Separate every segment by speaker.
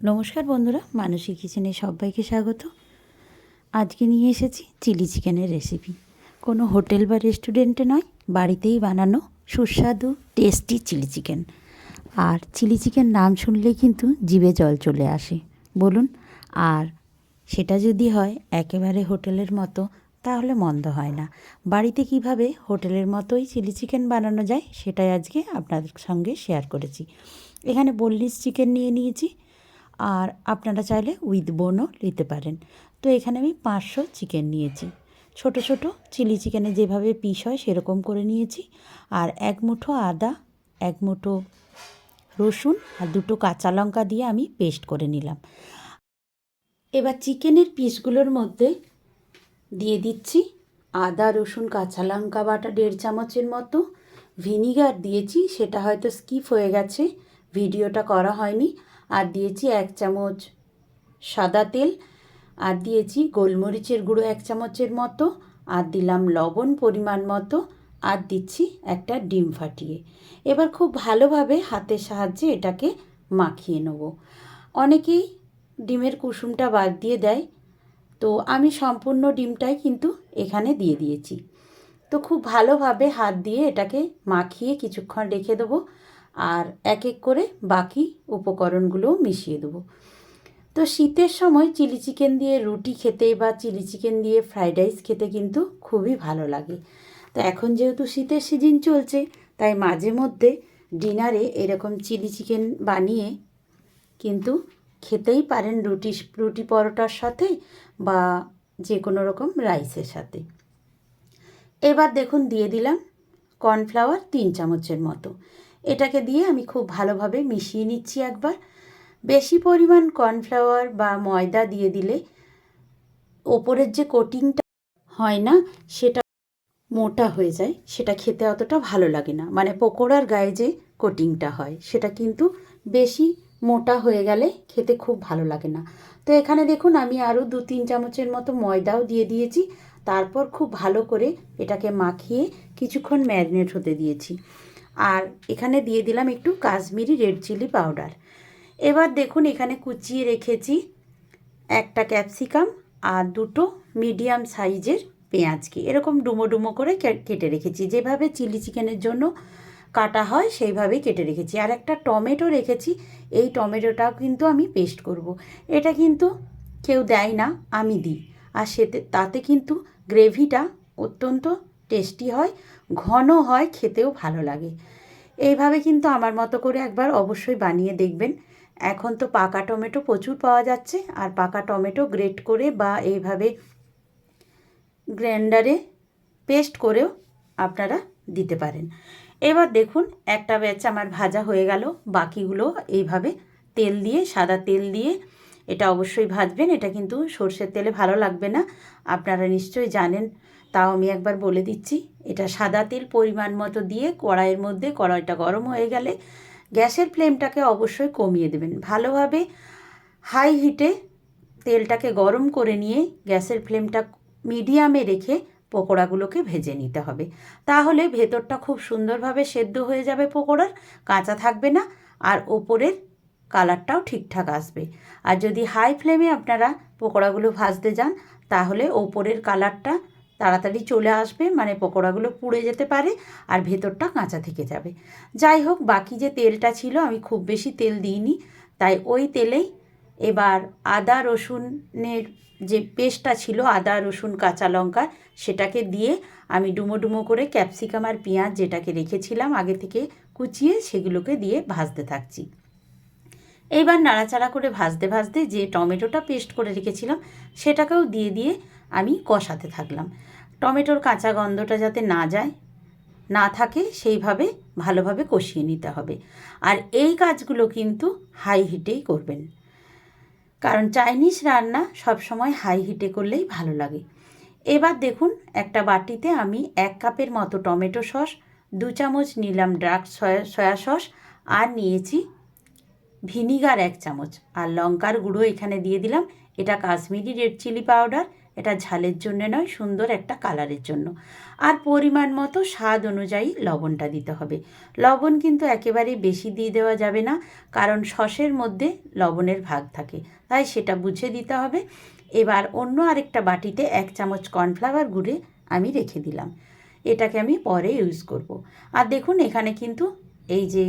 Speaker 1: নমস্কার বন্ধুরা, মানসী কিচেনে সবাইকে স্বাগত। আজকে নিয়ে এসেছি চিলি চিকেনের রেসিপি। কোনো হোটেল বা রেস্টুরেন্টে নয়, বাড়িতেই বানানো সুস্বাদু টেস্টি চিলি চিকেন। আর চিলি চিকেন নাম শুনলেই কিন্তু জিভে জল চলে আসে, বলুন। আর সেটা যদি হয় একেবারে হোটেলের মতো, তাহলে মন্দ হয় না। বাড়িতে কিভাবে হোটেলের মতোই চিলি চিকেন বানানো যায় সেটাই আজকে আপনাদের সঙ্গে শেয়ার করেছি। এখানে বোনলেস চিকেন নিয়ে নিয়েছি, আর আপনারা চাইলে উইথ বোনও নিতে পারেন। তো এখানে আমি 500 চিকেন নিয়েছি। ছোট ছোট চিলি চিকেনে যেভাবে পিস হয় সেরকম করে নিয়েছি। আর 1 মুঠো আদা, 1 মুঠো রসুন আর 2টো কাঁচা লঙ্কা দিয়ে আমি পেস্ট করে নিলাম। এবার চিকেনের পিসগুলোর মধ্যে দিয়ে দিচ্ছি আদা, রসুন, কাঁচা লঙ্কা বাটা 1.5 চামচের মতো। ভিনিগার দিয়েছি, সেটা হয়তো স্কিপ হয়ে গেছে, ভিডিওটা করা হয়নি। আর দিয়েছি 1 চামচ সাদা তেল, আর দিয়েছি গোলমরিচের গুঁড়ো 1 চামচের মতো, আর দিলাম লবণ পরিমাণ মতো, আর দিচ্ছি একটা ডিম ফাটিয়ে। এবার খুব ভালোভাবে হাতের সাহায্যে এটাকে মাখিয়ে নেব। অনেকেই ডিমের কুসুমটা বাদ দিয়ে দেয়, তো আমি সম্পূর্ণ ডিমটাই কিন্তু এখানে দিয়ে দিয়েছি। তো খুব ভালোভাবে হাত দিয়ে এটাকে মাখিয়ে কিছুক্ষণ রেখে দেবো, আর এক এক করে বাকি উপকরণগুলোও মিশিয়ে দেবো। তো শীতের সময় চিলি চিকেন দিয়ে রুটি খেতে বা চিলি চিকেন দিয়ে ফ্রাইড রাইস খেতে কিন্তু খুবই ভালো লাগে। তো এখন যেহেতু শীতের সিজন চলছে, তাই মাঝে মধ্যে ডিনারে এরকম চিলি চিকেন বানিয়ে কিন্তু খেতেই পারেন রুটি পরোটার সাথে বা যে কোনো রকম রাইসের সাথে। এবার দেখুন দিয়ে দিলাম কর্নফ্লাওয়ার 3 চামচের মতো। এটাকে দিয়ে আমি খুব ভালোভাবে মিশিয়ে নিচ্ছি একবার। বেশি পরিমাণ কর্নফ্লাওয়ার বা ময়দা দিয়ে দিলে ওপরের যে কোটিংটা হয় না, সেটা মোটা হয়ে যায়, সেটা খেতে অতটা ভালো লাগে না। মানে পকোড়ার গায়ে যে কোটিংটা হয় সেটা কিন্তু বেশি মোটা হয়ে গেলে খেতে খুব ভালো লাগে না। তো এখানে দেখুন আমি আরও 2-3 চামচের মতো ময়দাও দিয়ে দিয়েছি। তারপর খুব ভালো করে এটাকে মাখিয়ে কিছুক্ষণ ম্যারিনেট হতে দিয়েছি। আর এখানে দিয়ে দিলাম একটু কাশ্মীরি রেড চিলি পাউডার। এবার দেখুন এখানে কুচিয়ে রেখেছি একটা ক্যাপসিকাম আর 2টো মিডিয়াম সাইজের পেঁয়াজকে এরকম ডুমো ডুমো করে কেটে রেখেছি, যেভাবে চিলি চিকেনের জন্য কাটা হয় সেইভাবেই কেটে রেখেছি। আর একটা টমেটো রেখেছি, এই টমেটোটাও কিন্তু আমি পেস্ট করব। এটা কিন্তু কেউ দেয় না, আমি দিই। আর তাতে কিন্তু গ্রেভিটা অত্যন্ত টেস্টি হয়, ঘন হয়, খেতেও ভালো লাগে। এইভাবে কিন্তু আমার মতো করে একবার অবশ্যই বানিয়ে দেখবেন। এখন তো পাকা টমেটো প্রচুর পাওয়া যাচ্ছে, আর পাকা টমেটো গ্রেট করে বা এইভাবে গ্রাইন্ডারে পেস্ট করেও আপনারা দিতে পারেন। এবার দেখুন একটা ব্যাচ আমার ভাজা হয়ে গেল, বাকিগুলো এইভাবে তেল দিয়ে, সাদা তেল দিয়ে এটা অবশ্যই ভাজবেন। এটা কিন্তু সর্ষের তেলে ভালো লাগবে না, আপনারা নিশ্চয়ই জানেন, তাও আমি একবার বলে দিচ্ছি। এটা সাদা তেল পরিমাণ মতো দিয়ে কড়াইয়ের মধ্যে, কড়াইটা গরম হয়ে গেলে গ্যাসের ফ্লেমটাকে অবশ্যই কমিয়ে দেবেন। ভালোভাবে হাই হিটে তেলটাকে গরম করে নিয়ে গ্যাসের ফ্লেমটা মিডিয়ামে রেখে পকোড়াগুলোকে ভেজে নিতে হবে। তাহলে ভেতরটা খুব সুন্দরভাবে সেদ্ধ হয়ে যাবে, পকোড়ার কাঁচা থাকবে না, আর ওপরের কালারটাও ঠিকঠাক আসবে। আর যদি হাই ফ্লেমে আপনারা পকোড়াগুলো ভাজতে যান, তাহলে ওপরের কালারটা তাড়াতাড়ি চলে আসবে, মানে পকোড়াগুলো পুড়ে যেতে পারে আর ভেতরটা কাঁচা থেকে যাবে। যাই হোক, বাকি যে তেলটা ছিল, আমি খুব বেশি তেল দিইনি, তাই ওই তেলেই এবার আদা রসুনের যে পেস্টটা ছিল, আদা রসুন কাঁচা লঙ্কা, সেটাকে দিয়ে আমি ডুমো ডুমো করে ক্যাপসিকাম আর পেঁয়াজ যেটাকে রেখেছিলাম আগে থেকে কুচিয়ে, সেগুলোকে দিয়ে ভাজতে থাকছি। এইবার নাড়াচাড়া করে ভাজতে ভাজতে যে টমেটোটা পেস্ট করে রেখেছিলাম সেটাকেও দিয়ে দিয়ে আমি কষাতে থাকলাম। টমেটোর কাঁচা গন্ধটা যাতে না থাকে সেইভাবে ভালোভাবে কষিয়ে নিতে হবে। আর এই কাজগুলো কিন্তু হাই হিটেই করবেন, কারণ চাইনিজ রান্না সবসময় হাই হিটে করলেই ভালো লাগে। এবার দেখুন একটা বাটিতে আমি 1 কাপের মতো টমেটো সস, 2 চামচ নিলাম ডার্ক সয়া সস, আর নিয়েছি ভিনিগার 1 চামচ, আর লঙ্কার গুঁড়ো এখানে দিয়ে দিলাম, এটা কাশ্মীরি রেড চিলি পাউডার, এটা ঝালের জন্য নয়, সুন্দর একটা কালারের জন্য। আর পরিমাণ মতো স্বাদ অনুযায়ী লবণটা দিতে হবে। লবণ কিন্তু একেবারেই বেশি দিয়ে দেওয়া যাবে না, কারণ সসের মধ্যে লবণের ভাগ থাকে, তাই সেটা বুঝে দিতে হবে। এবার অন্য আরেকটা বাটিতে 1 চামচ কর্নফ্লাওয়ার গুঁড়ে আমি রেখে দিলাম। এটাকে আমি পরে ইউজ করব। আর দেখুন এখানে কিন্তু এই যে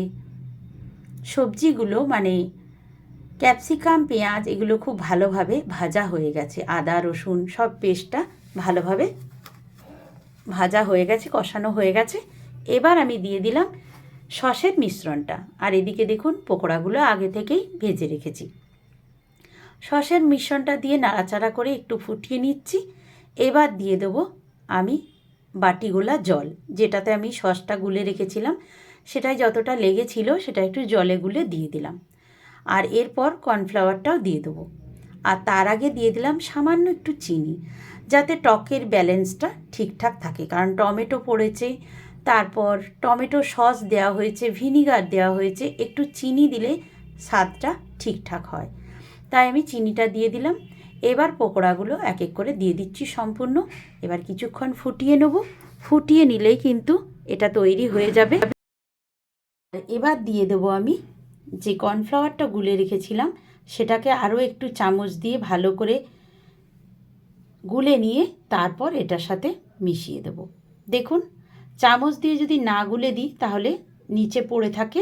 Speaker 1: সবজিগুলো মানে ক্যাপসিকাম, পেঁয়াজ এগুলো খুব ভালোভাবে ভাজা হয়ে গেছে। আদা রসুন সব পেস্টটা ভালোভাবে ভাজা হয়ে গেছে, কষানো হয়ে গেছে। এবার আমি দিয়ে দিলাম সসের মিশ্রণটা। আর এদিকে দেখুন পকোড়াগুলো আগে থেকেই ভেজে রেখেছি। সসের মিশ্রণটা দিয়ে নাড়াচাড়া করে একটু ফুটিয়ে নিচ্ছি। এবার দিয়ে দেবো আমি বাটিগোলা জল, যেটাতে আমি সসটা গুলে রেখেছিলাম, সেটাই যতটা লেগেছিল সেটা একটু জলে গুলে দিয়ে দিলাম। আর এরপর কর্নফ্লাওয়ারটাও দিয়ে দেবো। আর তার আগে দিয়ে দিলাম সামান্য একটু চিনি, যাতে টকের ব্যালেন্সটা ঠিকঠাক থাকে, কারণ টমেটো পড়েছে, তারপর টমেটো সস দেওয়া হয়েছে, ভিনিগার দেওয়া হয়েছে, একটু চিনি দিলে স্বাদটা ঠিকঠাক হয়, তাই আমি চিনিটা দিয়ে দিলাম। এবার পকোড়াগুলো এক এক করে দিয়ে দিচ্ছি সম্পূর্ণ। এবার কিছুক্ষণ ফুটিয়ে নেব। ফুটিয়ে নিলেই কিন্তু এটা তৈরি হয়ে যাবে। এবার দিয়ে দেবো আমি যে কর্নফ্লাওয়ারটা গুলে রেখেছিলাম, সেটাকে আরও একটু চামচ দিয়ে ভালো করে গুলে নিয়ে তারপর এটার সাথে মিশিয়ে দেব। দেখুন চামচ দিয়ে যদি না গুলে দিই তাহলে নিচে পড়ে থাকে,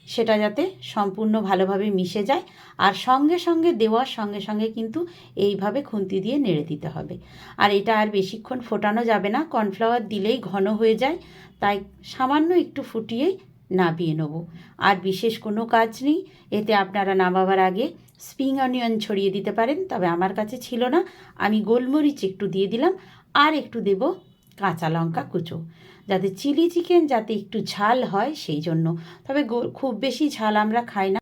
Speaker 1: সেটা যাতে সম্পূর্ণ ভালোভাবে মিশে যায়। আর সঙ্গে সঙ্গে দেওয়ার সঙ্গে সঙ্গে কিন্তু এইভাবে খুন্তি দিয়ে নেড়ে দিতে হবে। আর এটা আর বেশিক্ষণ ফোটানো যাবে না, কর্নফ্লাওয়ার দিলেই ঘন হয়ে যায়, তাই সামান্য একটু ফুটিয়েই নামিয়ে নেব। আর বিশেষ কোনো কাজ নেই। এতে আপনারা নামাবার আগে স্প্রিং অনিয়ন ছড়িয়ে দিতে পারেন, তবে আমার কাছে ছিল না, আমি গোলমরিচ একটু দিয়ে দিলাম। আর একটু দেব কাঁচা লঙ্কা কুচো, যাতে চিলি চিকেন যাতে একটু ঝাল হয় সেই জন্য। তবে খুব বেশি ঝাল আমরা খাই না।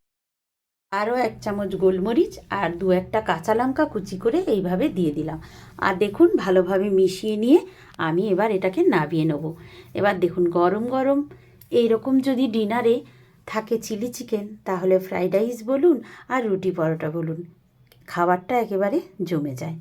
Speaker 1: আরও 1 চামচ গোলমরিচ আর 2-1টা কাঁচা লঙ্কা কুচি করে এইভাবে দিয়ে দিলাম। আর দেখুন ভালোভাবে মিশিয়ে নিয়ে আমি এবার এটাকে নামিয়ে নেব। এবার দেখুন গরম গরম এইরকম যদি ডিনারে থাকে চিলি চিকেন, তাহলে ফ্রাইড রাইস বলুন আর রুটি পরোটা বলুন, খাবারটা একেবারে জমে যায়।